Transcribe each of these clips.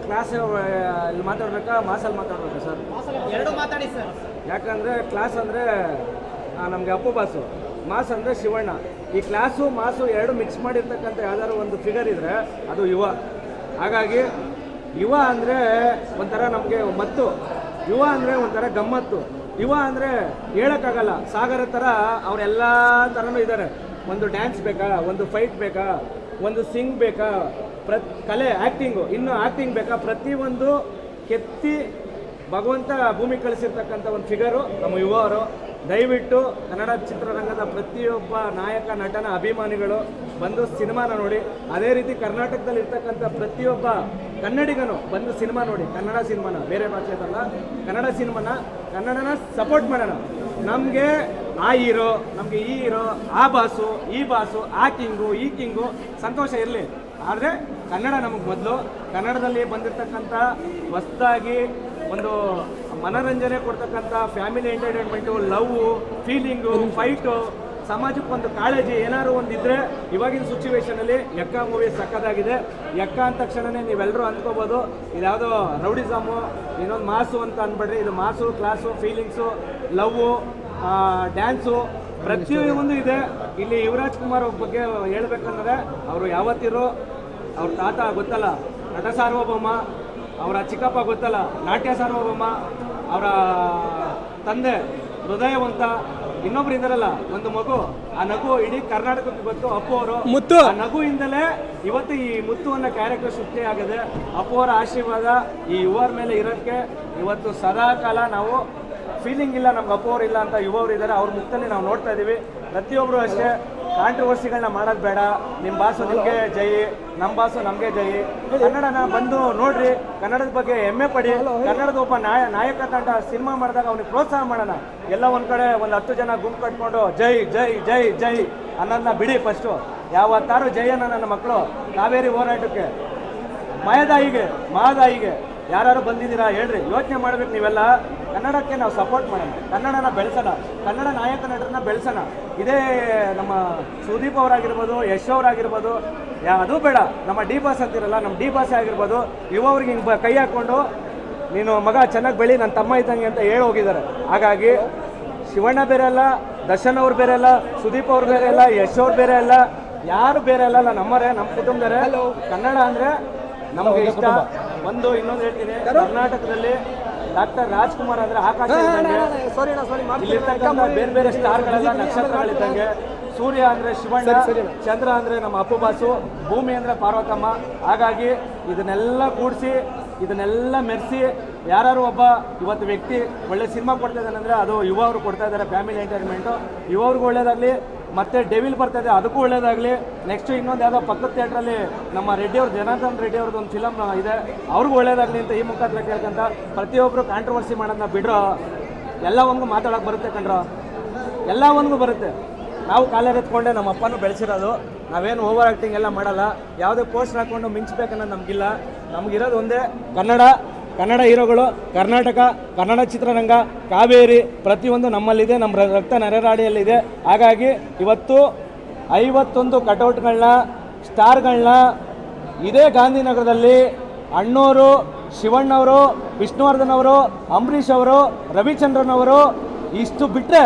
Class ಇಲ್ಲಿ ಮಾತಾಡ್ಬೇಕಾ ಮಾಸಲ್ಲಿ ಮಾತಾಡ್ಬೇಕಾ sir? ಎರಡು ಮಾತಾಡಿ ಸರ್. ಯಾಕಂದರೆ ಕ್ಲಾಸ್ ಅಂದರೆ ನಮಗೆ ಅಪ್ಪು ಬಾಸು, ಮಾಸ್ ಅಂದರೆ ಶಿವಣ್ಣ. ಈ ಕ್ಲಾಸು ಮಾಸು ಎರಡು ಮಿಕ್ಸ್ ಮಾಡಿರ್ತಕ್ಕಂಥ ಯಾವ್ದಾದ್ರು ಒಂದು ಫಿಗರ್ ಇದ್ದರೆ ಅದು ಯುವ. ಹಾಗಾಗಿ ಯುವ ಅಂದರೆ ಒಂಥರ ನಮಗೆ ಮತ್ತು, ಯುವ ಅಂದರೆ ಒಂಥರ ಗಮ್ಮತ್ತು. ಯುವ ಅಂದರೆ ಹೇಳೋಕ್ಕಾಗಲ್ಲ, ಸಾಗರ ಥರ ಅವರೆಲ್ಲ ಥರನೂ ಇದ್ದಾರೆ. ಒಂದು ಡ್ಯಾನ್ಸ್ ಬೇಕಾ, ಒಂದು ಫೈಟ್ ಬೇಕಾ, ಒಂದು ಸಿಂಗ್ ಬೇಕಾ, ಕಲೆ ಆ್ಯಕ್ಟಿಂಗು, ಇನ್ನೂ ಆ್ಯಕ್ಟಿಂಗ್ ಬೇಕಾ, ಪ್ರತಿಯೊಂದು ಕೆತ್ತಿ ಭಗವಂತ ಭೂಮಿ ಕಳಿಸಿರ್ತಕ್ಕಂಥ ಒಂದು ಫಿಗರು ನಮ್ಮ ಯುವ ಅವರು. ದಯವಿಟ್ಟು ಕನ್ನಡ ಚಿತ್ರರಂಗದ ಪ್ರತಿಯೊಬ್ಬ ನಾಯಕ ನಟನ ಅಭಿಮಾನಿಗಳು ಬಂದು ಸಿನಿಮಾನ ನೋಡಿ. ಅದೇ ರೀತಿ ಕರ್ನಾಟಕದಲ್ಲಿ ಇರ್ತಕ್ಕಂಥ ಪ್ರತಿಯೊಬ್ಬ ಕನ್ನಡಿಗನು ಬಂದು ಸಿನಿಮಾ ನೋಡಿ. ಕನ್ನಡ ಸಿನಿಮಾನ, ಬೇರೆ ಭಾಷೆದಲ್ಲ, ಕನ್ನಡ ಸಿನಿಮಾನ, ಕನ್ನಡನ ಸಪೋರ್ಟ್ ಮಾಡೋಣ. ನಮಗೆ ಆ ಹೀರೋ, ನಮಗೆ ಈ ಹೀರೋ, ಆ ಬಾಸು, ಈ ಬಾಸು, ಆ ಕಿಂಗು, ಈ ಕಿಂಗು, ಸಂತೋಷ ಇರಲಿ. ಆದರೆ ಕನ್ನಡ ನಮಗೆ ಮೊದಲು. ಕನ್ನಡದಲ್ಲಿ ಬಂದಿರತಕ್ಕಂಥ ಹೊಸದಾಗಿ ಒಂದು ಮನೋರಂಜನೆ ಕೊಡ್ತಕ್ಕಂಥ family entertainment, love, feeling, fight, ಸಮಾಜಕ್ಕೊಂದು ಕಾಳಜಿ ಏನಾದ್ರು ಒಂದಿದ್ರೆ ಇವಾಗಿನ ಸಿಚುವೇಶನಲ್ಲಿ ಯಕ್ಕ ಮೂವಿ ಸಕ್ಕದಾಗಿದೆ. ಯಕ್ಕ ಅಂದ ತಕ್ಷಣವೇ ನೀವೆಲ್ಲರೂ ಅಂದ್ಕೋಬೋದು ಇದ್ಯಾವುದೋ ರೌಡಿಸಮು, ಇನ್ನೊಂದು ಮಾಸು ಅಂತ ಅಂದ್ಬಿಡ್ರಿ. ಇದು ಮಾಸು, ಕ್ಲಾಸು, ಫೀಲಿಂಗ್ಸು, ಲವ್ವು, ಡ್ಯಾನ್ಸು, ಪ್ರತಿಯೊಂದು ಇದೆ. ಇಲ್ಲಿ ಯುವರಾಜ್ ಕುಮಾರ್ ಬಗ್ಗೆ ಹೇಳ್ಬೇಕಂದ್ರೆ ಅವರು ಯಾವತ್ತಿರೋ ಅವ್ರ ತಾತ ಗೊತ್ತಲ್ಲ ನಟ ಸಾರ್ವಭೌಮ, ಅವರ ಚಿಕ್ಕಪ್ಪ ಗೊತ್ತಲ್ಲ ನಾಟ್ಯ ಸಾರ್ವಭೌಮ, ಅವರ ತಂದೆ ಹೃದಯವಂತ, ಇನ್ನೊಬ್ರು ಇದ್ದಾರಲ್ಲ ಒಂದು ಮಗು, ಆ ನಗು ಇಡೀ ಕರ್ನಾಟಕಕ್ಕೆ ಗೊತ್ತು. ಅಪ್ಪು ಅವರು ಮುತ್ತು, ಆ ನಗುವಿಂದಲೇ ಇವತ್ತು ಈ ಮುತ್ತು ಅನ್ನೋ ಕ್ಯಾರೆಕ್ಟರ್ ಸೃಷ್ಟಿಯಾಗಿದೆ. ಅಪ್ಪು ಅವರ ಆಶೀರ್ವಾದ ಈ ಯುವರ ಮೇಲೆ ಇರೋದಕ್ಕೆ ಇವತ್ತು ಸದಾ ಕಾಲ ನಾವು ಫೀಲಿಂಗ್ ಇಲ್ಲ ನಮ್ಗೆ ಅಪ್ಪು ಅವ್ರು ಇಲ್ಲ ಅಂತ ಯುವವರು ಇದ್ದಾರೆ. ಅವ್ರ ಮುಖದಲ್ಲಿ ನಾವು ನೋಡ್ತಾ ಇದ್ದೀವಿ. ಪ್ರತಿಯೊಬ್ಬರು ಅಷ್ಟೇ ಕಾಂಟ್ರವರ್ಸಿಗಳನ್ನ ಮಾಡೋದು ಬೇಡ. ನಿಮ್ಮ ಬಾಸು ನಿಮಗೆ ಜೈ, ನಮ್ಮ ಬಾಸು ನಮಗೆ ಜೈ. ಕನ್ನಡನ ಬಂದು ನೋಡ್ರಿ, ಕನ್ನಡದ ಬಗ್ಗೆ ಹೆಮ್ಮೆ ಪಡಿ. ಕನ್ನಡದ ಒಬ್ಬ ನಾಯಕ ತಂಡ ಸಿನಿಮಾ ಮಾಡಿದಾಗ ಅವ್ನಿಗೆ ಪ್ರೋತ್ಸಾಹ ಮಾಡೋಣ. ಎಲ್ಲ ಒಂದು ಕಡೆ ಒಂದು 10 ಜನ ಗುಂಪು ಕಟ್ಕೊಂಡು ಜೈ ಜೈ ಜೈ ಜೈ ಅನ್ನೋದನ್ನ ಬಿಡಿ. ಫಸ್ಟು ಯಾವತ್ತಾರು ಜೈ ಅನ್ನೋ ನನ್ನ ಮಕ್ಕಳು ಕಾವೇರಿ ಹೋರಾಟಕ್ಕೆ, ಮಹದಾಯಿಗೆ ಯಾರು ಬಂದಿದ್ದೀರಾ ಹೇಳ್ರಿ. ಯೋಚನೆ ಮಾಡ್ಬೇಕು ನೀವೆಲ್ಲ. ಕನ್ನಡಕ್ಕೆ ನಾವು ಸಪೋರ್ಟ್ ಮಾಡೋಣ, ಕನ್ನಡನ ಬೆಳೆಸೋಣ, ಕನ್ನಡ ನಾಯಕ ನಟರನ್ನ ಬೆಳೆಸೋಣ. ಇದೇ ನಮ್ಮ ಸುದೀಪ್ ಅವರಾಗಿರ್ಬೋದು, ಯಶ್ ಅವರಾಗಿರ್ಬೋದು, ಅದು ಬೇಡ, ನಮ್ಮ ಡಿ ಬಾಸ್ ಅಂತಿರಲ್ಲ, ನಮ್ಮ ಡಿ ಬಾಸ್ ಆಗಿರ್ಬೋದು, ಯುವವ್ರಿಗೆ ಹಿಂಗೆ ಕೈ ಹಾಕ್ಕೊಂಡು ನೀನು ಮಗ ಚೆನ್ನಾಗಿ ಬೆಳಿ, ನನ್ನ ತಮ್ಮ ಇದ್ದಂಗೆ ಅಂತ ಹೇಳಿ ಹೋಗಿದ್ದಾರೆ. ಹಾಗಾಗಿ ಶಿವಣ್ಣ ಬೇರೆ ಅಲ್ಲ, ದರ್ಶನ್ ಅವ್ರು ಬೇರೆ ಅಲ್ಲ, ಸುದೀಪ್ ಅವ್ರು ಬೇರೆ ಅಲ್ಲ, ಯಶ್ ಅವ್ರು ಬೇರೆ ಅಲ್ಲ, ಯಾರು ಬೇರೆ ಅಲ್ಲ, ನಮ್ಮರೇ, ನಮ್ಮ ಕುಟುಂಬದವರೇ. ಕನ್ನಡ ಅಂದರೆ ನಮಗೆ ಇಷ್ಟ. ಒಂದು ಇನ್ನೊಂದು ಹೇಳ್ತೀನಿ, ಕರ್ನಾಟಕದಲ್ಲಿ ಡಾಕ್ಟರ್ ರಾಜ್ಕುಮಾರ್ ಅಂದರೆ ಆಕಾಶ ಇದ್ದಂಗೆ, ಇಲ್ಲಿರ್ತಕ್ಕಂಥ ಬೇರೆ ಬೇರೆ ಸ್ಟಾರ್ಗಳೆಲ್ಲ ನಕ್ಷತ್ರಗಳಿದ್ದಂಗೆ. ಸೂರ್ಯ ಅಂದರೆ ಶಿವಣ್ಣ, ಚಂದ್ರ ಅಂದರೆ ನಮ್ಮ ಅಪ್ಪು ಬಾಸು, ಭೂಮಿ ಅಂದರೆ ಪಾರ್ವತಮ್ಮ. ಹಾಗಾಗಿ ಇದನ್ನೆಲ್ಲ ಕೂಡಿಸಿ, ಇದನ್ನೆಲ್ಲ ಮೆರೆಸಿ ಯಾರು ಒಬ್ಬ ಇವತ್ತು ವ್ಯಕ್ತಿ ಒಳ್ಳೆ ಸಿನಿಮಾ ಕೊಡ್ತಾ ಇದ್ದಾನೆ ಅಂದರೆ ಅದು ಯುವ ಅವರು ಕೊಡ್ತಾ ಇದ್ದಾರೆ. ಫ್ಯಾಮಿಲಿ ಎಂಟರ್ಟೈನ್ಮೆಂಟು ಯುವವ್ರಿಗೂ ಒಳ್ಳೇದಾಗಲಿ. ಮತ್ತು ಡೆವಿಲ್ ಬರ್ತಾ ಇದೆ, ಅದಕ್ಕೂ ಒಳ್ಳೇದಾಗಲಿ. ನೆಕ್ಸ್ಟು ಇನ್ನೊಂದು ಯಾವುದೋ ಪಕ್ಕದ ಥಿಯೇಟ್ರಲ್ಲಿ ನಮ್ಮ ರೆಡ್ಡಿ ಅವ್ರು, ಜನಾರ್ದನ್ ರೆಡ್ಡಿ ಅವ್ರದ್ದು ಒಂದು ಫಿಲಮ್ ಇದೆ, ಅವ್ರಿಗೂ ಒಳ್ಳೇದಾಗಲಿ ಅಂತ ಈ ಮುಖಾಂತರ ಕೇಳ್ಕೊಂತ ಪ್ರತಿಯೊಬ್ಬರು ಕಾಂಟ್ರವರ್ಸಿ ಮಾಡೋದನ್ನ ಬಿಡ್ರೋ. ಎಲ್ಲ ಒಂದು ಮಾತಾಡೋಕೆ ಬರುತ್ತೆ ಕಣ್ರೋ, ಎಲ್ಲ ಒಂದು ಬರುತ್ತೆ. ನಾವು ಕಾಲೇರೆತ್ಕೊಂಡೆ ನಮ್ಮ ಅಪ್ಪನೂ ಬೆಳೆಸಿರೋದು. ನಾವೇನು ಓವರ್ ಆ್ಯಕ್ಟಿಂಗ್ ಎಲ್ಲ ಮಾಡಲ್ಲ. ಯಾವುದೇ ಪೋಸ್ಟರ್ ಹಾಕ್ಕೊಂಡು ಮಿಂಚ್ಬೇಕನ್ನೋದು ನಮಗಿಲ್ಲ. ನಮಗಿರೋದು ಒಂದೇ ಕನ್ನಡ ಹೀರೋಗಳು, ಕರ್ನಾಟಕ, ಕನ್ನಡ ಚಿತ್ರರಂಗ, ಕಾವೇರಿ, ಪ್ರತಿಯೊಂದು ನಮ್ಮಲ್ಲಿದೆ, ನಮ್ಮ ರಕ್ತ ನರೆರಾಡಿಯಲ್ಲಿದೆ. ಹಾಗಾಗಿ ಇವತ್ತು 51 ಕಟೌಟ್ಗಳನ್ನ, ಸ್ಟಾರ್ಗಳನ್ನ ಇದೇ ಗಾಂಧಿನಗರದಲ್ಲಿ ಅಣ್ಣವರು, ಶಿವಣ್ಣವರು, ವಿಷ್ಣುವರ್ಧನ್ ಅವರು, ಅಂಬರೀಷ್ ಅವರು, ರವಿಚಂದ್ರನ್ ಅವರು, ಇಷ್ಟು ಬಿಟ್ಟರೆ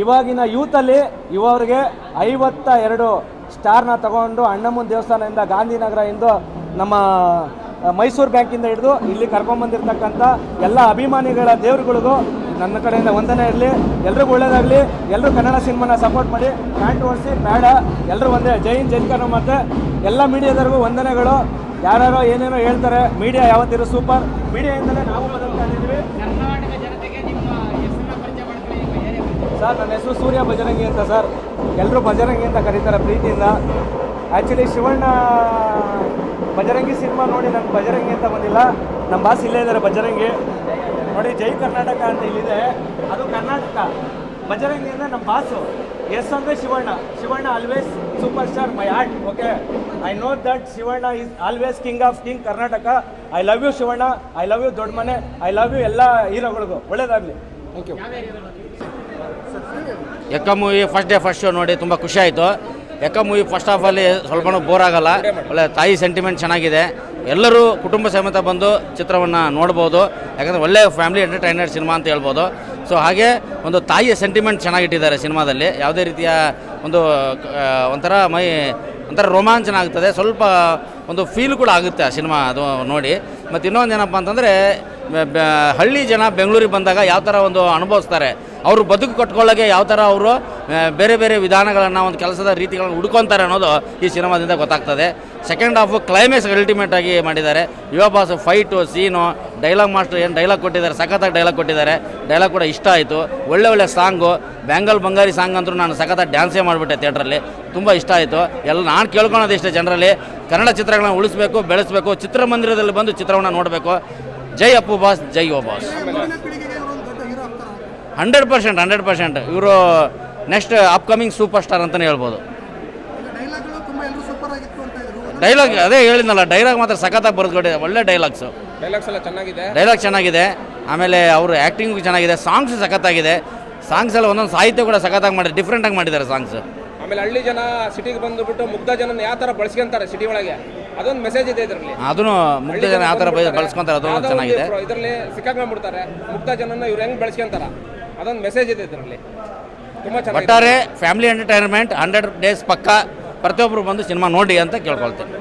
ಇವಾಗಿನ ಯೂತಲ್ಲಿ ಇವರಿಗೆ 52 ಸ್ಟಾರ್ನ ತಗೊಂಡು ಅಣ್ಣಮ್ಮನ ದೇವಸ್ಥಾನದಿಂದ, ಗಾಂಧಿನಗರ ಇಂದು ನಮ್ಮ ಮೈಸೂರು ಬ್ಯಾಂಕಿಂದ ಹಿಡಿದು ಇಲ್ಲಿ ಕರ್ಕೊಂಬಂದಿರ್ತಕ್ಕಂಥ ಎಲ್ಲ ಅಭಿಮಾನಿಗಳ ದೇವರುಗಳಿಗೂ ನನ್ನ ಕಡೆಯಿಂದ ವಂದನೆ ಇರಲಿ. ಎಲ್ರಿಗೂ ಒಳ್ಳೇದಾಗಲಿ. ಎಲ್ಲರೂ ಕನ್ನಡ ಸಿನಿಮಾನ ಸಪೋರ್ಟ್ ಮಾಡಿ. ಕಾಂಟ್ರವರ್ಸಿ ಬೇಡ, ಎಲ್ಲರೂ ಒಂದೇ. ಜೈ ಹಿಂದ್ ಜೈ ಕನ್ನಡ. ಮತ್ತು ಎಲ್ಲ ಮೀಡಿಯಾದವ್ರಿಗೂ ವಂದನೆಗಳು. ಯಾರ್ಯಾರೋ ಏನೇನೋ ಹೇಳ್ತಾರೆ, ಮೀಡಿಯಾ ಯಾವತ್ತಿರೋ ಸೂಪರ್. ಮೀಡಿಯಾಯಿಂದಲೇ ನಾವು ಬದಲ್ತಾ ಇದ್ದೀವಿ. ಸರ್, ನನ್ನ ಹೆಸರು ಸೂರ್ಯ ಬಜರಂಗಿ ಅಂತ ಸರ್. ಎಲ್ಲರೂ ಬಜರಂಗಿ ಅಂತ ಕರೀತಾರೆ ಪ್ರೀತಿಯಿಂದ. ಆ್ಯಕ್ಚುಲಿ ಶಿವಣ್ಣ ಬಜರಂಗಿ ಸಿನಿಮಾ ನೋಡಿ ನಾನು ಬಜರಂಗಿ ಅಂತ ಬಂದಿಲ್ಲ. ನಮ್ಮ ಬಾಸ್ ಇಲ್ಲೇ ಇದ್ದಾರೆ ಬಜರಂಗಿ ನೋಡಿ. ಜೈ ಕರ್ನಾಟಕ ಅಂತ ಇಲ್ಲಿದೆ, ಅದು ಕರ್ನಾಟಕ. ಬಜರಂಗಿ ಅಂದರೆ ನಮ್ಮ ಬಾಸು. ಎಸ್ ಅಂದರೆ Shivanna always super star my heart. Okay, I know that Shivanna is always king of king Karnataka. I love you Shivanna, I love you ದೊಡ್ಡ ಮನೆ, ಐ ಲವ್ ಯು ಎಲ್ಲ ಹೀರೋಗಳಿಗೂ. ಒಳ್ಳೇದಾಗಲಿ. Thank you. Ekka movie first show ನೋಡಿ ತುಂಬ ಖುಷಿ ಆಯಿತು. ಎಕ್ಕ ಮೂವಿ ಫಸ್ಟ್ ಹಾಫಲ್ಲಿ ಸ್ವಲ್ಪ ಬೋರ್ ಆಗಲ್ಲ. ಒಳ್ಳೆ ತಾಯಿ ಸೆಂಟಿಮೆಂಟ್ ಚೆನ್ನಾಗಿದೆ. ಎಲ್ಲರೂ ಕುಟುಂಬ ಸಮೇತ ಬಂದು ಚಿತ್ರವನ್ನು ನೋಡ್ಬೋದು. ಯಾಕಂದರೆ ಒಳ್ಳೆಯ ಫ್ಯಾಮಿಲಿ ಎಂಟರ್ಟೈನರ್ ಸಿನಿಮಾ ಅಂತ ಹೇಳ್ಬೋದು. ಸೊ ಹಾಗೆ ಒಂದು ತಾಯಿಯ ಸೆಂಟಿಮೆಂಟ್ ಚೆನ್ನಾಗಿಟ್ಟಿದ್ದಾರೆ ಸಿನಿಮಾದಲ್ಲಿ. ಯಾವುದೇ ರೀತಿಯ ಒಂದು ಒಂಥರ ರೋಮಾಂಚನ ಆಗ್ತದೆ, ಸ್ವಲ್ಪ ಒಂದು ಫೀಲ್ ಕೂಡ ಆಗುತ್ತೆ ಆ ಸಿನಿಮಾ ಅದು ನೋಡಿ. ಮತ್ತು ಇನ್ನೊಂದು ಏನಪ್ಪ ಅಂತಂದರೆ ಹಳ್ಳಿ ಜನ ಬೆಂಗಳೂರಿಗೆ ಬಂದಾಗ ಯಾವ ಥರ ಒಂದು ಅನುಭವಿಸ್ತಾರೆ, ಅವರು ಬದುಕು ಕಟ್ಕೊಳ್ಳೋಕ್ಕೆ ಯಾವ ಥರ ಅವರು ಬೇರೆ ಬೇರೆ ವಿಧಾನಗಳನ್ನು, ಒಂದು ಕೆಲಸದ ರೀತಿಗಳನ್ನು ಹುಡ್ಕೊತಾರೆ ಅನ್ನೋದು ಈ ಸಿನಿಮಾದಿಂದ ಗೊತ್ತಾಗ್ತದೆ. ಸೆಕೆಂಡ್ ಹಾಫು ಕ್ಲೈಮ್ಯಾಕ್ಸ್ ಅಲ್ಟಿಮೇಟಾಗಿ ಮಾಡಿದ್ದಾರೆ. ಯುವ ಬಾಸ್ ಫೈಟು ಸೀನು, ಡೈಲಾಗ್ ಮಾಸ್ಟರ್ ಏನು ಡೈಲಾಗ್ ಕೊಟ್ಟಿದ್ದಾರೆ, ಸಖತ್ತಾಗಿ ಡೈಲಾಗ್ ಕೊಟ್ಟಿದ್ದಾರೆ. ಡೈಲಾಗ್ ಕೂಡ ಇಷ್ಟ ಆಯಿತು. ಒಳ್ಳೆ ಸಾಂಗು, ಬ್ಯಾಂಗಲ್ ಬಂಗಾರಿ ಸಾಂಗ್ ಅಂತೂ ನಾನು ಸಖತ್ತಾಗಿ ಡ್ಯಾನ್ಸೇ ಮಾಡಿಬಿಟ್ಟೆ ಥಿಯೇಟ್ರಲ್ಲಿ. ತುಂಬ ಇಷ್ಟ ಆಯಿತು. ಎಲ್ಲ ನಾನು ಕೇಳ್ಕೊಳೋದು ಇಷ್ಟ, ಜನರಲ್ಲಿ ಕನ್ನಡ ಚಿತ್ರಗಳನ್ನ ಉಳಿಸ್ಬೇಕು, ಬೆಳೆಸಬೇಕು, ಚಿತ್ರಮಂದಿರದಲ್ಲಿ ಬಂದು ಚಿತ್ರವನ್ನು ನೋಡಬೇಕು. ಜೈ ಅಪ್ಪು ಬಾಸ್, ಜೈ ಯುವ ಬಾಸ್. 100% ಇವರು ನೆಕ್ಸ್ಟ್ ಅಪ್ಕಮಿಂಗ್ ಸೂಪರ್ ಸ್ಟಾರ್ ಅಂತಲೇ ಹೇಳ್ಬೋದು. ಡೈಲಾಗ್ ಅದೇ ಹೇಳಿದ್ನಲ್ಲ, ಡೈಲಾಗ್ ಮಾತ್ರ ಸಖತ್ತಾಗಿ ಬರೆದುಕೊಟ್ಟಿದೆ. ಒಳ್ಳೆ ಡೈಲಾಗ್ಸ್ ಎಲ್ಲ ಚೆನ್ನಾಗಿದೆ, ಡೈಲಾಗ್ ಚೆನ್ನಾಗಿದೆ. ಆಮೇಲೆ ಅವರು ಆ್ಯಕ್ಟಿಂಗು ಚೆನ್ನಾಗಿದೆ. ಸಾಂಗ್ಸ್ ಸಖತ್ತಾಗಿದೆ. ಸಾಂಗ್ಸ್ ಎಲ್ಲ ಒಂದೊಂದು ಸಾಹಿತ್ಯ ಕೂಡ ಸಖತ್ತಾಗಿ ಮಾಡಿದ್ದಾರೆ, ಡಿಫ್ರೆಂಟಾಗಿ ಮಾಡಿದ್ದಾರೆ ಸಾಂಗ್ಸ್. ಆಮೇಲೆ ಹಳ್ಳಿ ಜನ ಸಿಟಿಗೆ ಬಂದುಬಿಟ್ಟು ಮುಗ್ಧ ಜನ ಯಾವ ಥರ ಬಳಸ್ಕೊಂತಾರೆ ಸಿಟಿ ಒಳಗೆ, ಅದೊಂದು ಮೆಸೇಜ್ ಇದೆ ಇದರಲ್ಲಿ. ಅದನ್ನು ಮುಗ್ಧ ಜನ ಯಾವ ಥರ ಬಳಸ್ಕೊಂತಾರೆ ಅದೊಂದು ಚೆನ್ನಾಗಿದೆ. ಇದರಲ್ಲಿ ಸಿಕ್ಕಾಕೊಂಡ್ಬಿಡ್ತಾರೆ ಮುಗ್ಧ ಜನನ ಇವ್ರು ಹೆಂಗೆ ಬಳಸ್ಕೊಂತಾರ, ಅದೊಂದು ಮೆಸೇಜ್ ಇದೆ ಇದರಲ್ಲಿ. ತುಂಬ ಚೆನ್ನಾಗಿ ಒಟ್ಟಾರೆ ಫ್ಯಾಮಿಲಿ ಎಂಟರ್ಟೈನ್ಮೆಂಟ್ 100 ಡೇಸ್ ಪಕ್ಕ ಪ್ರತಿಯೊಬ್ಬರು ಬಂದು ಸಿನಿಮಾ ನೋಡಿ ಅಂತ ಕೇಳ್ಕೊಳ್ತೇನೆ.